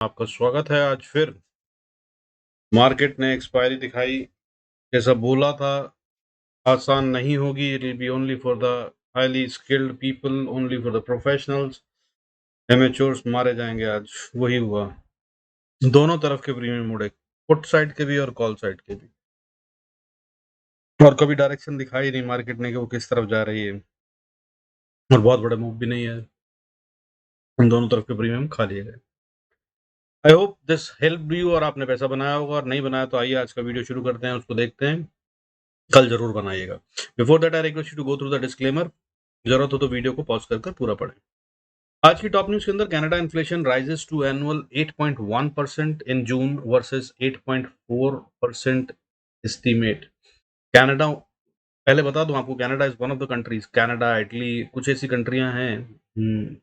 आपका स्वागत है आज फिर। मार्केट ने एक्सपायरी दिखाई, जैसा बोला था आसान नहीं होगी। It will be only for the highly skilled people, only for the professionals. Amateurs मारे जाएंगे आज, वही हुआ। दोनों तरफ के प्रीमियम उड़े, पुट साइड के भी और कॉल साइड के भी, और कभी डायरेक्शन दिखाई नहीं मार्केट ने कि वो किस तरफ जा रही है, और बहुत बड़े मूव भी नहीं है। दोनों तरफ के प्रीमियम खा लिए गए। आई होप दिस हेल्प यू और आपने पैसा बनाया होगा, और नहीं बनाया तो आइए आज का वीडियो शुरू करते हैं, उसको देखते हैं। कल जरूर बनाइएगा। Before that I request you to go through the disclaimer. जरूरत हो तो वीडियो को पॉज कर पूरा पढ़ें। आज की टॉप न्यूज के अंदर Canada inflation rises to annual 8.1% in June versus 8.4% estimate. Canada, पहले बता दूं आपको, Canada is one of the countries, Canada, Italy, कुछ ऐसी कंट्रियां हैं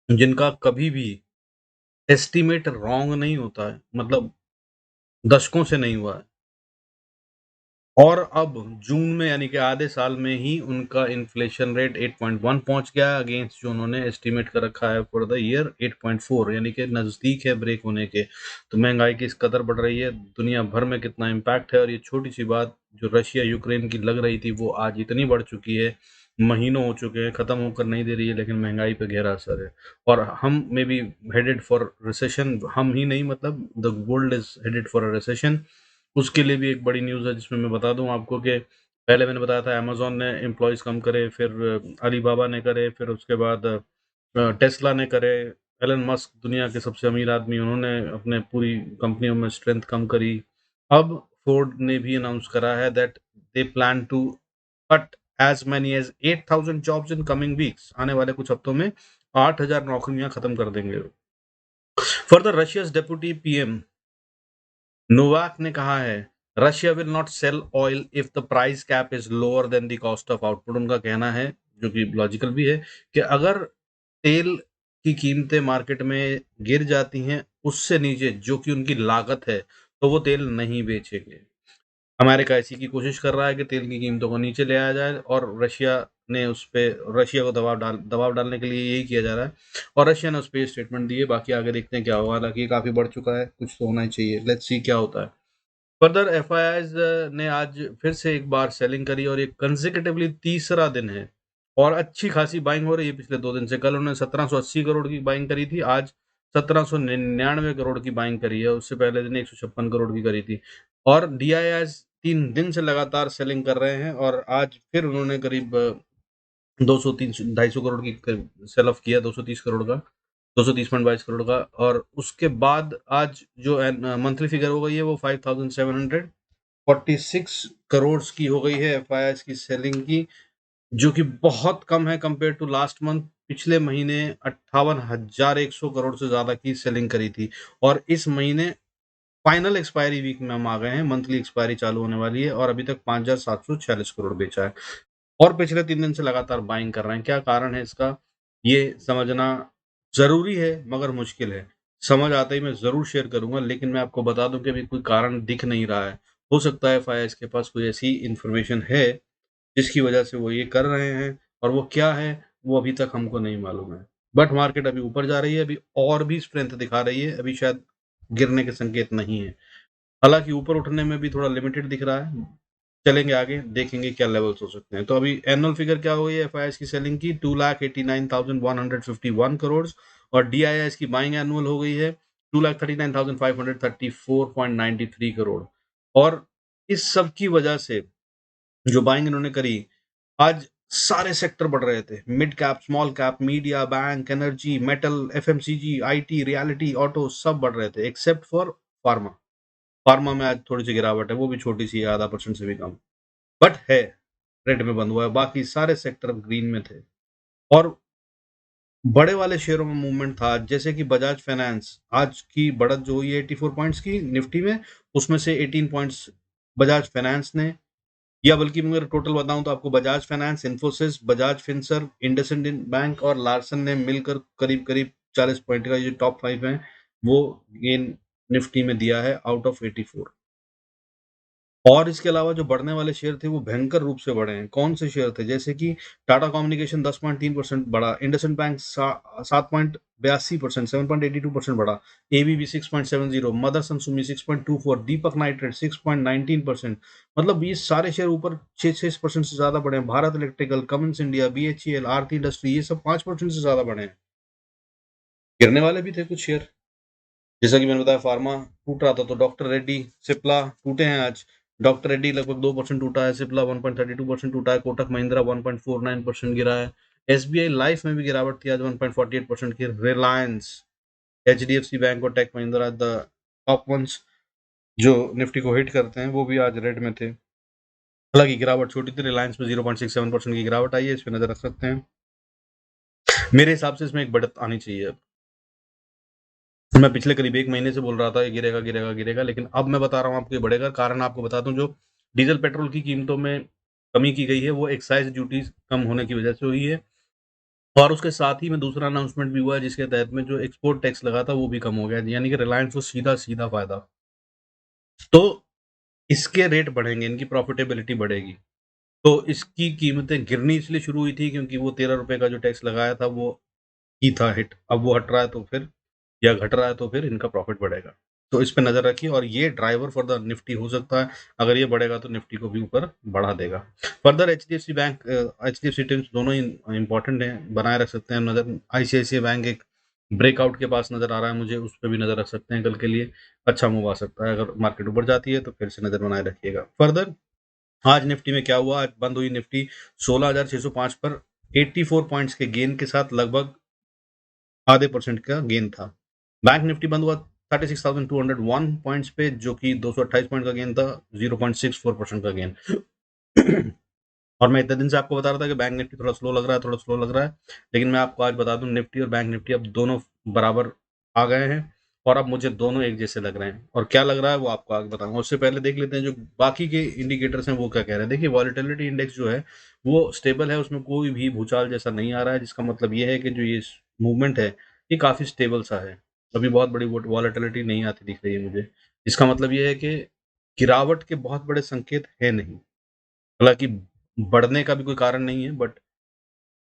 जिनका कभी भी एस्टीमेट रॉन्ग नहीं होता है, मतलब दशकों से नहीं हुआ है। और अब जून में, यानी कि आधे साल में ही उनका इन्फ्लेशन रेट 8.1 पहुंच गया, अगेंस्ट जो उन्होंने एस्टीमेट कर रखा है फॉर द ईयर 8.4, यानी कि नजदीक है ब्रेक होने के। तो महंगाई की इस कदर बढ़ रही है, दुनिया भर में कितना इम्पैक्ट है। और ये छोटी सी बात जो रशिया यूक्रेन की लग रही थी, वो आज इतनी बढ़ चुकी है, महीनों हो चुके हैं, खत्म होकर नहीं दे रही है, लेकिन महंगाई पे गहरा असर है। और हम may be headed for recession, हम ही नहीं, मतलब the world is headed for a recession. उसके लिए भी एक बड़ी न्यूज़ है, जिसमें मैं बता दूं आपको कि पहले मैंने बताया था अमेज़न ने एम्प्लॉइज़ कम करे, फिर अलीबाबा ने करे, फिर उसके बाद टेस्ला ने करे। एलन मस्क, दुनिया के सबसे अमीर आदमी, उन्होंने अपने पूरी कंपनियों में स्ट्रेंथ कम करी। अब फोर्ड ने भी अनाउंस करा है that they plan to cut as many as 8,000 jobs in coming weeks. आने वाले कुछ हफ्तों में 8,000 नौकरियां खत्म कर देंगे। Further, Russia's deputy PM Novak ने कहा है Russia will not sell oil if the price cap is lower than the cost of output. उनका कहना है, जो कि लॉजिकल भी है, कि अगर तेल की कीमतें मार्केट में गिर जाती हैं उससे नीचे, जो कि उनकी लागत है, तो वो तेल नहीं बेचेंगे। अमेरिका इसी की कोशिश कर रहा है कि तेल की कीमतों को नीचे ले आया जाए, और रशिया ने उस पे, रशिया को दबाव डालने के लिए यही किया जा रहा है, और रशिया ने उस पर स्टेटमेंट दिए। बाकी आगे देखते हैं क्या होगा, हालांकि ये काफी बढ़ चुका है, कुछ तो होना ही चाहिए। लेट्स सी क्या होता है। फर्दर, एफआईआईज ने आज फिर से एक बार सेलिंग करी, और ये कंसेक्यूटिवली तीसरा दिन है, और अच्छी खासी बाइंग हो रही है पिछले 2 दिन से। कल उन्होंने 1780 करोड़ की बाइंग करी थी, आज 1799 करोड़ की बाइंग करी है, उससे पहले दिन 156 करोड़ की करी थी। और डीआईआईज 3 दिन से लगातार सेलिंग कर रहे हैं, और आज फिर उन्होंने करीब 200 300 250 करोड़ की सेल ऑफ किया, 230 करोड़ का, 230.22 करोड़ का। और उसके बाद आज जो मंथली फिगर हो गई है वो 5,746 करोड़ की हो गई है एफआईआईज की सेलिंग की, जो कि बहुत कम है कंपेयर टू लास्ट मंथ। पिछले महीने 58,100 करोड़ से ज्यादा की सेलिंग करी थी, और इस महीने फाइनल एक्सपायरी वीक में हम आ गए हैं, मंथली एक्सपायरी चालू होने वाली है, और अभी तक 5,746 करोड़ बेचा है, और पिछले 3 दिन से लगातार बाइंग कर रहे हैं। क्या कारण है इसका, ये समझना जरूरी है, मगर मुश्किल है। समझ आते ही मैं जरूर शेयर करूंगा, लेकिन मैं आपको बता दूं कि अभी कोई कारण दिख नहीं रहा है। हो सकता है एफआईआईज के पास कोई ऐसी इंफॉर्मेशन है जिसकी वजह से वो ये कर रहे हैं, और वो क्या है वो अभी तक हमको नहीं मालूम है। बट मार्केट अभी ऊपर जा रही है, अभी और भी स्ट्रेंथ दिखा रही है, अभी शायद गिरने के संकेत नहीं है। हालांकि ऊपर उठने में भी थोड़ा लिमिटेड दिख रहा है। चलेंगे आगे, देखेंगे क्या लेवल्स हो सकते हैं। तो अभी एनुअल फिगर क्या हो गई है एफआईआईज की सेलिंग की, 2,89,151 करोड़, और डीआईआईज की बाइंग एनुअल हो गई है 2,39,534.93 करोड़। और इस सब की वजह से जो बाइंग इन्होंने करी, आज सारे सेक्टर बढ़ रहे थे, mid cap, small cap, media, bank, energy, metal, FMCG, IT, reality, auto, सब बढ़ रहे थे एक्सेप्ट फॉर फार्मा। फार्मा में आज थोड़ी सी गिरावट है, वो भी छोटी सी है, ½ % से भी कम, बट है, रेड में बंद हुआ है। बाकी सारे सेक्टर ग्रीन में थे, और बड़े वाले शेयरों में मूवमेंट था, जैसे कि बजाज फाइनेंस। आज की बढ़त जो हुई है 84 पॉइंट्स की निफ्टी में, उसमें से 18 पॉइंट्स बजाज फाइनेंस ने, या बल्कि मैं टोटल बताऊं तो आपको Bajaj finance, Infosys, Bajaj Finserv, IndusInd bank और लार्सन ने मिलकर करीब करीब 40 पॉइंट का, जो टॉप 5 है, वो गेन निफ्टी में दिया है आउट ऑफ 84। और इसके अलावा जो बढ़ने वाले शेयर थे वो भयंकर रूप से बढ़े हैं। कौन से शेयर थे? जैसे कि टाटा कम्युनिकेशन 10.3% बढ़ा, इंडसइंड बैंक 7.82%, 7.82% बढ़ा, एबीबी 6.70, मदरसन सुमी 6.24, दीपक नाइट्रेट 6.19%। मतलब ये सारे शेयर ऊपर 6% से ज्यादा बढ़े हैं। Bharat electrical, Cummins India, BHEL, Aarti industry, ये सब 5% से ज्यादा बढ़े हैं। गिरने वाले भी थे कुछ शेयर, जैसा कि मैंने बताया फार्मा टूट रहा था, तो डॉक्टर रेड्डी, सिप्ला टूटे हैं आज। डॉक्टर रेड्डी लगभग 2% टूटा है, सिप्ला 1.32% टूटा है, कोटक महिंद्रा 1.49% गिरा है, एसबीआई लाइफ में भी गिरावट थी आज 1.48% की, रिलायंस, एचडीएफसी बैंक और Tech Mahindra the top ones जो निफ्टी को हिट करते हैं वो भी आज रेड में थे। हालांकि गिरावट छोटी थी, रिलायंस में 0.67% की गिरावट आई है, इस पर नजर रख सकते हैं। मेरे हिसाब से इसमें एक बढ़त आनी चाहिए। मैं पिछले करीब 1 महीने से बोल रहा था ये गिरेगा गिरेगा गिरेगा, लेकिन अब मैं बता रहा हूँ आपको ये बढ़ेगा। कारण आपको बता दूं, जो डीजल पेट्रोल की कीमतों में कमी की गई है वो एक्साइज ड्यूटी कम होने की वजह से हुई है, और उसके साथ ही में दूसरा अनाउंसमेंट भी हुआ है जिसके तहत में जो एक्सपोर्ट टैक्स लगा था वो भी कम हो गया, यानी कि रिलायंस को सीधा सीधा फायदा। तो इसके रेट बढ़ेंगे, इनकी प्रॉफिटेबिलिटी बढ़ेगी। तो इसकी कीमतें गिरनी इसलिए शुरू हुई थी क्योंकि वो 13 रुपए का जो टैक्स लगाया था वो ही था हिट, अब वो हट रहा है तो फिर, या घट रहा है तो फिर इनका प्रॉफिट बढ़ेगा। तो इस पे नजर रखिए, और ये ड्राइवर फॉर द निफ्टी हो सकता है। अगर ये बढ़ेगा तो निफ्टी को भी ऊपर बढ़ा देगा। Further HDFC bank, HDFC teams दोनों ही इंपॉर्टेंट हैं, बनाए रख सकते हैं नजर। आईसीआईसीआई बैंक एक ब्रेकआउट के पास नजर आ रहा है मुझे, उस पर भी नजर रख सकते हैं, कल के लिए अच्छा मूव आ सकता है। अगर मार्केट ऊपर जाती है तो फिर से नजर बनाए रखिएगा। फर्दर आज निफ्टी में क्या हुआ? आज बंद हुई निफ्टी 16,605 पर 84 पॉइंट्स के गेन के साथ, लगभग आधे परसेंट का गेन था। बैंक निफ्टी बंद हुआ 36,201 पॉइंट्स पे, जो कि 228 पॉइंट का गेन था, 0.64% का गेन। और मैं इतने दिन से आपको बता रहा था कि बैंक निफ्टी थोड़ा स्लो लग रहा है, थोड़ा स्लो लग रहा है, लेकिन मैं आपको आज बता दूं निफ्टी और बैंक निफ्टी अब दोनों बराबर आ गए हैं, और अब मुझे दोनों एक जैसे लग रहे हैं। और क्या लग रहा है वो आपको आगे बताऊंगा। उससे पहले देख लेते हैं जो बाकी के इंडिकेटर्स हैं वो क्या कह रहे हैं। देखिए वॉलेटिलिटी इंडेक्स जो है वो स्टेबल है, उसमें कोई भी भूचाल जैसा नहीं आ रहा है, जिसका मतलब ये है कि जो ये मूवमेंट है ये काफी स्टेबल सा है। अभी बहुत बड़ी वॉलेटिलिटी नहीं आती दिख रही है मुझे। इसका मतलब ये है कि गिरावट के बहुत बड़े संकेत है नहीं, हालांकि बढ़ने का भी कोई कारण नहीं है, but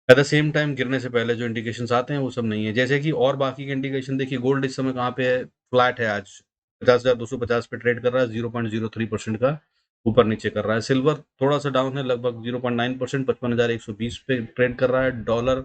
at the same time गिरने से पहले जो इंडिकेशंस आते हैं वो सब नहीं है। जैसे कि और बाकी के इंडिकेशन देखिए, गोल्ड इस समय कहाँ पे है? फ्लैट है आज, 50,250 पे ट्रेड कर रहा है, 0.03% का ऊपर नीचे कर रहा है। सिल्वर थोड़ा सा डाउन है, लगभग 0.9%, 55,120 पे ट्रेड कर रहा है। डॉलर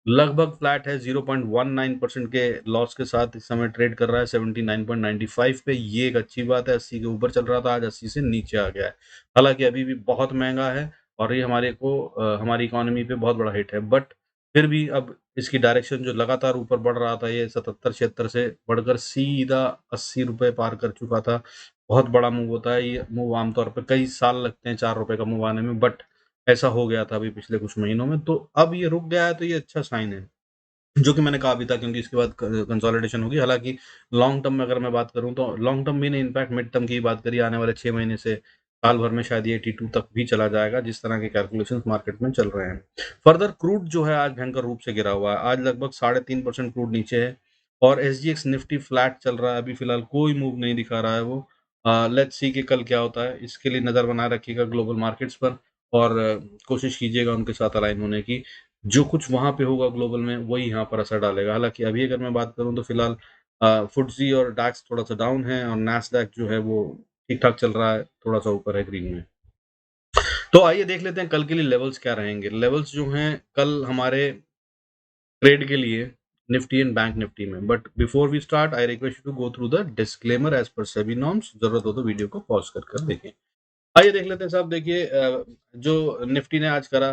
लगभग फ्लैट है, 0.19% के लॉस के साथ इस समय ट्रेड कर रहा है 79.95 पे। ये एक अच्छी बात है, 80 के ऊपर चल रहा था, आज 80 से नीचे आ गया है। हालांकि अभी भी बहुत महंगा है, और ये हमारी इकोनॉमी पे बहुत बड़ा हिट है, बट फिर भी अब इसकी डायरेक्शन जो लगातार ऊपर बढ़ रहा था, ये 77-76 से बढ़कर सीधा 80 रुपए पार कर चुका था। बहुत बड़ा मूव होता है ये मूव, आमतौर पर कई साल लगते हैं 4 रुपए का मूव आने में, बट ऐसा हो गया था अभी पिछले कुछ महीनों में, तो अब ये रुक गया है, तो ये अच्छा साइन है, जो कि मैंने कहा भी था, क्योंकि इसके बाद कंसोलिडेशन होगी। हालांकि लॉन्ग टर्म में अगर मैं बात करूं तो लॉन्ग टर्म भी नहीं, इनफैक्ट मिड टर्म की बात करिए, आने वाले 6 महीने से साल भर में शायद ये 82 तक भी चला जाएगा, जिस तरह के कैलकुलेशंस मार्केट में चल रहे हैं। फर्दर क्रूड जो है आज भयंकर रूप से गिरा हुआ है, आज लगभग 3.5% क्रूड नीचे है, और एसजीएक्स निफ्टी फ्लैट चल रहा है, अभी फिलहाल कोई मूव नहीं दिखा रहा है वो। लेट्स सी कि कल क्या होता है, इसके लिए नजर बनाए रखिएगा ग्लोबल मार्केट्स पर, और कोशिश कीजिएगा उनके साथ अलाइन होने की। जो कुछ वहां पे होगा ग्लोबल में वही यहाँ पर असर डालेगा। हालांकि अभी अगर मैं बात करूं तो फिलहाल फुटजी और डाक्स थोड़ा सा डाउन है, और नैस्डैक जो है वो ठीक ठाक चल रहा है, थोड़ा सा ऊपर है ग्रीन में। तो आइए देख लेते हैं कल के लिए लेवल्स क्या रहेंगे। लेवल्स जो हैं कल हमारे ट्रेड के लिए निफ्टी एंड बैंक निफ्टी में, but before we start I request you to go through the disclaimer as per SEBI norms. जरूरत हो तो वीडियो को पॉज कर देखें। आइए देख लेते हैं साहब। देखिए जो निफ्टी ने आज करा,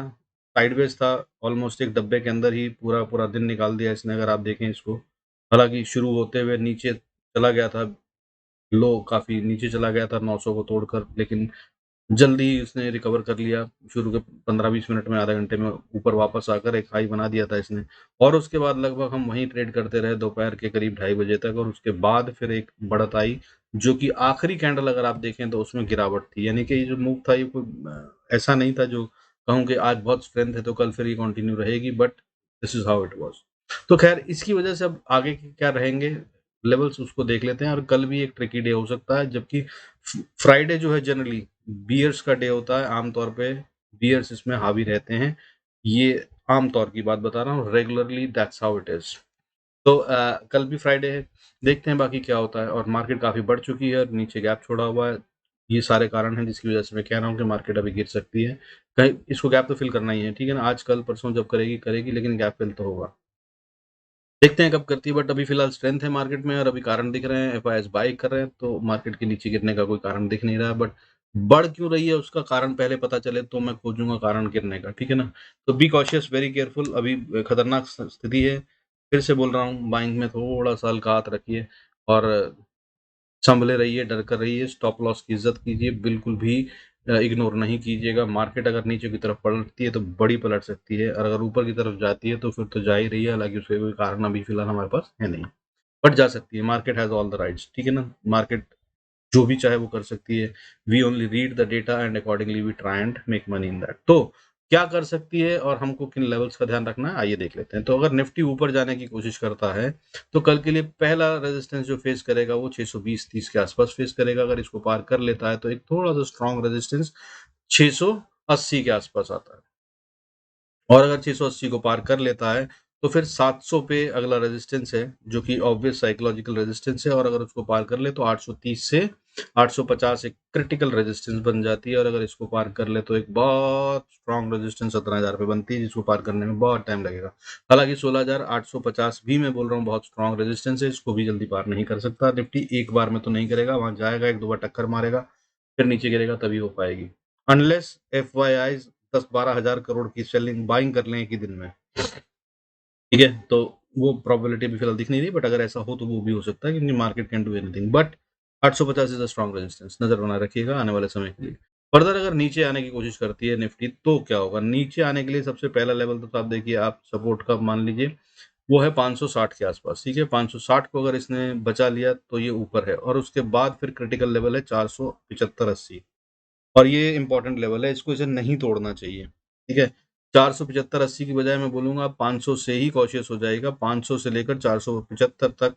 साइडवेज था, ऑलमोस्ट एक डब्बे के अंदर ही पूरा पूरा दिन निकाल दिया इसने, अगर आप देखें इसको। हालांकि शुरू होते हुए नीचे चला गया था, लो काफी नीचे चला गया था 900 को तोड़कर, लेकिन जल्दी ही उसने रिकवर कर लिया। शुरू के 15-20 मिनट में, आधा घंटे में ऊपर वापस आकर एक हाई बना दिया था इसने, और उसके बाद लगभग हम वहीं ट्रेड करते रहे दोपहर के करीब 2:30 बजे तक, और उसके बाद फिर एक बढ़त आई, जो कि आखिरी कैंडल अगर आप देखें तो उसमें गिरावट थी। यानी कि ये जो मूव था ये कोई ऐसा नहीं था जो कहूँ कि आज बहुत स्ट्रेंथ है तो कल फिर ये कंटिन्यू रहेगी, but this is how it was. तो खैर इसकी वजह से अब आगे के क्या रहेंगे, लेवल्स उसको देख लेते हैं। और कल भी एक ट्रिकी डे हो सकता है, जबकि फ्राइडे जो है जनरली बियर्स का डे होता है, आमतौर पे बियर्स इसमें हावी रहते हैं। ये आम तौर की बात बता रहा हूँ, regularly that's how it is. तो कल भी फ्राइडे है, देखते हैं बाकी क्या होता है। और मार्केट काफ़ी बढ़ चुकी है और नीचे गैप छोड़ा हुआ है। ये सारे कारण हैं जिसकी वजह से मैं कह रहा हूँ कि मार्केट अभी गिर सकती है। कहीं इसको गैप तो फिल करना ही है, ठीक है ना? आज कल परसों जब करेगी करेगी, लेकिन गैप फिल तो होगा। देखते हैं कब करती है, बट अभी फिलहाल स्ट्रेंथ है मार्केट में और अभी कारण दिख रहे हैं, एफआईएस बाई कर रहे हैं, तो मार्केट के नीचे गिरने का कोई कारण दिख नहीं रहा है। बट बढ़ क्यों रही है उसका कारण पहले पता चले तो मैं खोजूंगा कारण गिरने का, ठीक है ना? तो बी कॉशियस, वेरी केयरफुल। अभी खतरनाक स्थिति है, फिर से बोल रहा हूँ, बाइंग में थोड़ा सा हल्का हाथ रखिए और संभले रहिए, डर कर रहिए, स्टॉप लॉस की इज्जत कीजिए, बिल्कुल भी इग्नोर नहीं कीजिएगा। मार्केट अगर नीचे की तरफ पलटती है तो बड़ी पलट सकती है, और अगर ऊपर की तरफ जाती है तो फिर तो जा ही रही है, हालांकि उसके कोई कारण अभी फिलहाल हमारे पास है नहीं, बट जा सकती है। Market has all the rights, ठीक है ना? मार्केट जो भी चाहे वो कर सकती है। We only read the data and accordingly we try and make money in that. तो क्या कर सकती है और हमको किन लेवल्स का ध्यान रखना है, आइए देख लेते हैं। तो अगर निफ्टी ऊपर जाने की कोशिश करता है तो कल के लिए पहला रेजिस्टेंस जो फेस करेगा वो 620-30 के आसपास फेस करेगा। अगर इसको पार कर लेता है तो एक थोड़ा सा स्ट्रॉन्ग रेजिस्टेंस 680 के आसपास आता है। और अगर 680 को पार कर लेता है तो फिर 700 पे अगला रेजिस्टेंस है, जो कि ऑब्वियस साइकोलॉजिकल रेजिस्टेंस है। और अगर उसको पार कर ले तो 830 से 850 एक क्रिटिकल रेजिस्टेंस बन जाती है। और अगर इसको पार कर ले तो एक बहुत स्ट्रॉन्ग रेजिस्टेंस 17,000 पे बनती है, जिसको पार करने में बहुत टाइम लगेगा। हालांकि 16,850 भी मैं बोल रहा हूँ बहुत स्ट्रॉन्ग रेजिस्टेंस है, इसको भी जल्दी पार नहीं कर सकता निफ्टी। एक बार में तो नहीं करेगा, वहां जाएगा, एक दो बार टक्कर मारेगा, फिर नीचे गिरेगा, तभी हो पाएगी। अनलेस FYI 10-12 हजार करोड़ की सेलिंग बाइंग कर लें एक ही दिन में, ठीक है? तो वो प्रोबेबिलिटी भी फिलहाल दिख नहीं रही, बट अगर ऐसा हो तो वो भी हो सकता है, क्योंकि market can do anything. But 850 is a strong resistance, नजर बनाए रखिएगा आने वाले समय के लिए। फर्दर अगर नीचे आने की कोशिश करती है निफ्टी तो क्या होगा? नीचे आने के लिए सबसे पहला लेवल तो आप देखिए, आप सपोर्ट का मान लीजिए वो है 560 के आसपास, ठीक है? 560 को अगर इसने बचा लिया तो ये ऊपर है, और उसके बाद फिर क्रिटिकल लेवल है 475-80, और ये इंपॉर्टेंट लेवल है, इसको इसे नहीं तोड़ना चाहिए, ठीक है? 475-80 की बजाय मैं बोलूंगा 500 से ही कॉशियस हो जाएगा। 500 से लेकर 475 तक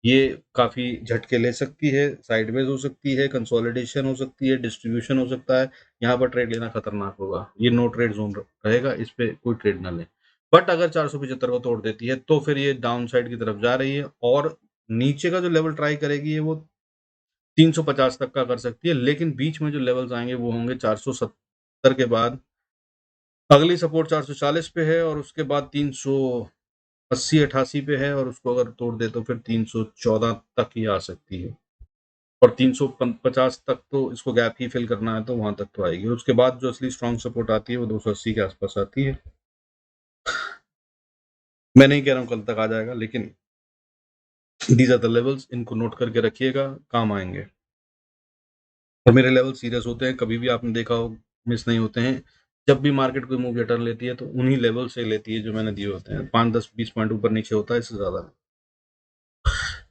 ये काफी झटके ले सकती है, साइडवेज हो सकती है, कंसोलिडेशन हो सकती है, डिस्ट्रीब्यूशन हो सकता है। यहाँ पर ट्रेड लेना खतरनाक होगा, ये नो ट्रेड जोन रहेगा, इस पे कोई ट्रेड ना ले। बट अगर 475 को तोड़ देती है तो फिर ये डाउन साइड की तरफ जा रही है, और नीचे का जो लेवल ट्राई करेगी वो 350 तक का कर सकती है। लेकिन बीच में जो लेवल्स आएंगे वो होंगे 470 के बाद, अगली सपोर्ट 440 पे है, और उसके बाद 380-88 पे है, और उसको अगर तोड़ दे तो फिर 314 तक ही आ सकती है। और 350 तक तो इसको गैप ही फिल करना है, तो वहां तक तो आएगी। और उसके बाद जो असली स्ट्रॉन्ग सपोर्ट आती है वो 280 के आसपास आती है। मैं नहीं कह रहा हूँ कल तक आ जाएगा, लेकिन दीज आर द लेवल्स, इनको नोट करके रखिएगा, काम आएंगे। और मेरे लेवल सीरियस होते हैं, कभी भी आपने देखा हो, मिस नहीं होते हैं। जब भी मार्केट कोई मूव या टर्न लेती है तो उन्हीं लेवल से लेती है जो मैंने दिए होते हैं। 5-10-20 पॉइंट ऊपर नीचे होता है, इससे ज्यादा नहीं।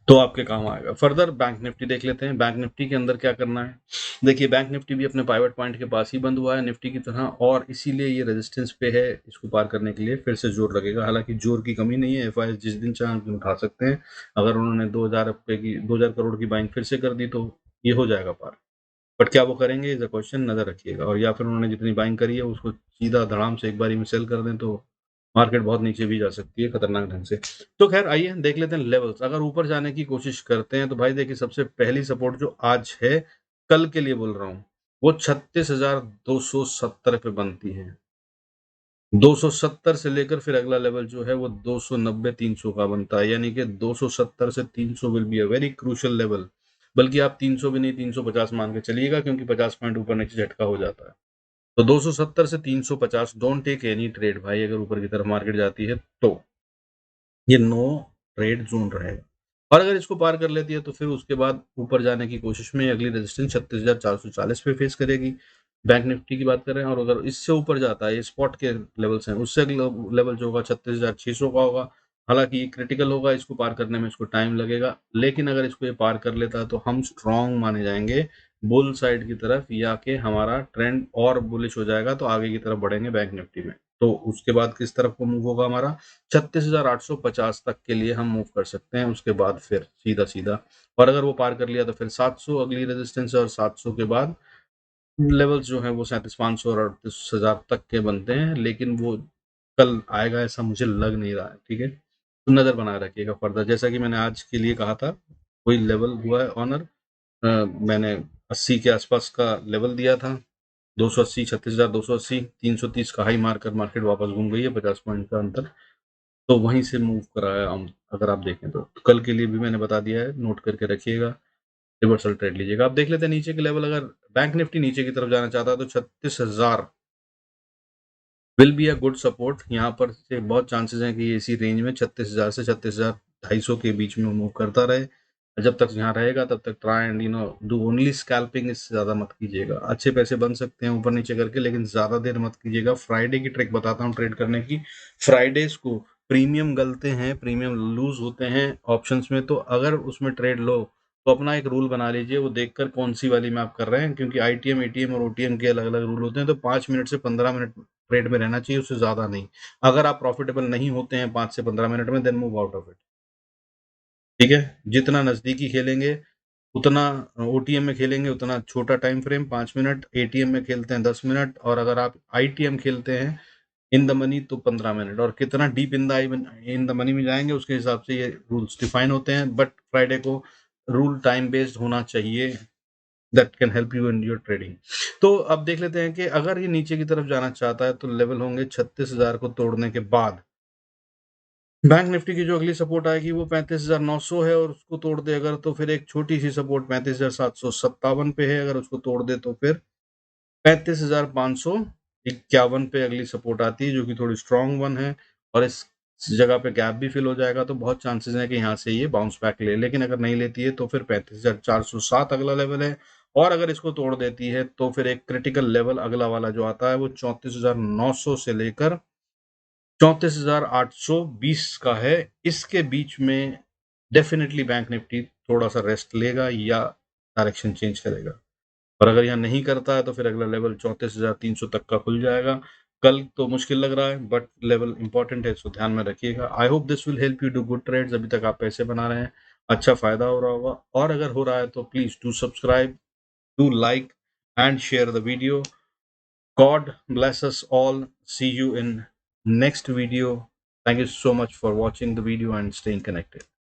तो आपके काम आएगा। फर्दर बैंक निफ्टी देख लेते हैं। बैंक निफ्टी के अंदर क्या करना है? देखिए, बैंक निफ्टी भी अपने पाइवट पॉइंट के पास ही बंद हुआ है निफ्टी की तरह, और इसीलिए ये रेजिस्टेंस पे है। इसको पार करने के लिए फिर से जोर लगेगा, हालांकि जोर की कमी नहीं है। एफआईएस जिस दिन चाहे उस दिन उठा सकते हैं। अगर उन्होंने 2000 करोड़ की बाइंग फिर से कर दी तो ये हो जाएगा पार। बट क्या वो करेंगे इज अ क्वेश्चन, नजर रखिएगा। और या फिर उन्होंने जितनी बाइंग करी है उसको सीधा धड़ाम से एक बारी में सेल कर दें तो मार्केट बहुत नीचे भी जा सकती है खतरनाक ढंग से। तो खैर आइए देख लेते हैं लेवल्स। अगर ऊपर जाने की कोशिश करते हैं तो भाई देखिए, सबसे पहली सपोर्ट जो आज है, कल के लिए बोल रहा हूँ, वो 36,270 पे बनती है। 270 से लेकर फिर अगला लेवल जो है वो 290-300 का बनता है, यानी कि 270 से 300 will be a very crucial level. बल्कि आप 300 भी नहीं, 350 मान के चलिएगा, क्योंकि 50 पॉइंट ऊपर नीचे झटका हो जाता है। तो 270 से 350, डोंट टेक एनी ट्रेड भाई, अगर ऊपर की तरफ मार्केट जाती है तो ये नो ट्रेड जोन रहेगा। और अगर इसको पार कर लेती है तो फिर उसके बाद ऊपर जाने की कोशिश में अगली रेजिस्टेंस 36,440 पे फेस करेगी। बैंक निफ्टी की बात कर रहे हैं, और अगर इससे ऊपर जाता है, ये स्पॉट के लेवल्स हैं, उससे अगला लेवल जो होगा 36,600 का होगा। हालांकि ये क्रिटिकल होगा, इसको पार करने में इसको टाइम लगेगा, लेकिन अगर इसको ये पार कर लेता है तो हम स्ट्रॉन्ग माने जाएंगे बुल साइड की तरफ, या कि हमारा ट्रेंड और बुलिश हो जाएगा, तो आगे की तरफ बढ़ेंगे बैंक निफ्टी में। तो उसके बाद किस तरफ को मूव होगा हमारा 36,850 तक के लिए हम मूव कर सकते हैं, उसके बाद फिर सीधा-सीधा, और अगर वो पार कर लिया तो फिर 700 अगली रेजिस्टेंस है, और 700 के बाद लेवल्स जो हैं वो 37,500 और 38,000 तक के बनते हैं, लेकिन वो कल आएगा ऐसा मुझे लग नहीं रहा है, ठीक है? तो नज़र बनाए रखिएगा फर्दर, जैसा कि मैंने आज के लिए कहा था, कोई लेवल हुआ है ऑनर, मैंने 80 के आसपास का लेवल दिया था, 280, 36,280, 330 का हाई मारकर मार्केट वापस घूम गई है, 50 पॉइंट का अंतर, तो वहीं से मूव कराया हम, अगर आप देखें तो कल के लिए भी मैंने बता दिया है, नोट करके रखिएगा, रिवर्सल ट्रेड लीजिएगा। अब देख लेते हैं नीचे के लेवल, अगर बैंक निफ्टी नीचे की तरफ जाना चाहता है तो 36,000 will be a good support, यहाँ पर से बहुत चांसेस हैं कि ये इसी रेंज में 36,000 से 36,250 के बीच में मूव करता रहे, जब तक यहाँ रहेगा तब तक try and do only scalping, इससे ज़्यादा मत कीजिएगा। अच्छे पैसे बन सकते हैं ऊपर नीचे करके, लेकिन ज़्यादा देर मत कीजिएगा। फ्राइडे की ट्रिक बताता हूँ ट्रेड करने की। फ्राइडेज को प्रीमियम गलते हैं, प्रीमियम लूज होते हैं ऑप्शंस में, तो अगर उसमें ट्रेड लो तो अपना एक रूल बना लीजिए, वो देखकर कौन सी वाली में आप कर रहे हैं, क्योंकि आईटीएम, एटीएम और ओटीएम के अलग अलग रूल होते हैं, तो 5 मिनट से 15 मिनट ट्रेड में रहना चाहिए, उससे ज़्यादा नहीं। अगर आप प्रॉफिटेबल नहीं होते हैं 5 से 15 मिनट में, then move out of it, ठीक है? जितना नज़दीकी खेलेंगे उतना ओटीएम में खेलेंगे, उतना छोटा टाइम फ्रेम 5 मिनट, एटीएम में खेलते हैं 10 मिनट, और अगर आप आईटीएम खेलते हैं इन द मनी तो 15 मिनट, और कितना डीप इन द मनी में जाएंगे उसके हिसाब से ये रूल्स डिफाइन होते हैं। बट फ्राइडे को रूल टाइम बेस्ड होना चाहिए, that can help you in your trading. तो अब देख लेते हैं कि अगर ये नीचे की तरफ जाना चाहता है तो लेवल होंगे 36,000 को तोड़ने के बाद। बैंक निफ्टी की जो अगली सपोर्ट आएगी वो 35,900 है, और उसको तोड़ दे अगर तो फिर एक छोटी सी सपोर्ट 35,757 पे है, अगर उसको तोड़ दे तो फिर 35,551 पे अगली सपोर्ट आती है, जो कि थोड़ी स्ट्रॉन्ग वन है, और इस जगह पे गैप भी फिल हो जाएगा, तो बहुत चांसेस हैं कि यहाँ से ये बाउंस बैक ले, लेकिन अगर नहीं लेती है तो फिर 35,407 अगला लेवल है, और अगर इसको तोड़ देती है तो फिर एक क्रिटिकल लेवल अगला वाला जो आता है वो 34,900 से लेकर 34,820 का है। इसके बीच में डेफिनेटली बैंक निफ्टी थोड़ा सा रेस्ट लेगा या डायरेक्शन चेंज करेगा, और अगर यहाँ नहीं करता है तो फिर अगला लेवल 34,300 तक का खुल जाएगा। कल तो मुश्किल लग रहा है, बट लेवल इंपॉर्टेंट है, इसको ध्यान में रखिएगा। I hope this will help you do good trades. अभी तक आप पैसे बना रहे हैं, अच्छा फायदा हो रहा होगा, और अगर हो रहा है तो please do subscribe, do like and share the video. God bless us all. See you in next video. Thank you so much for watching the video and staying connected.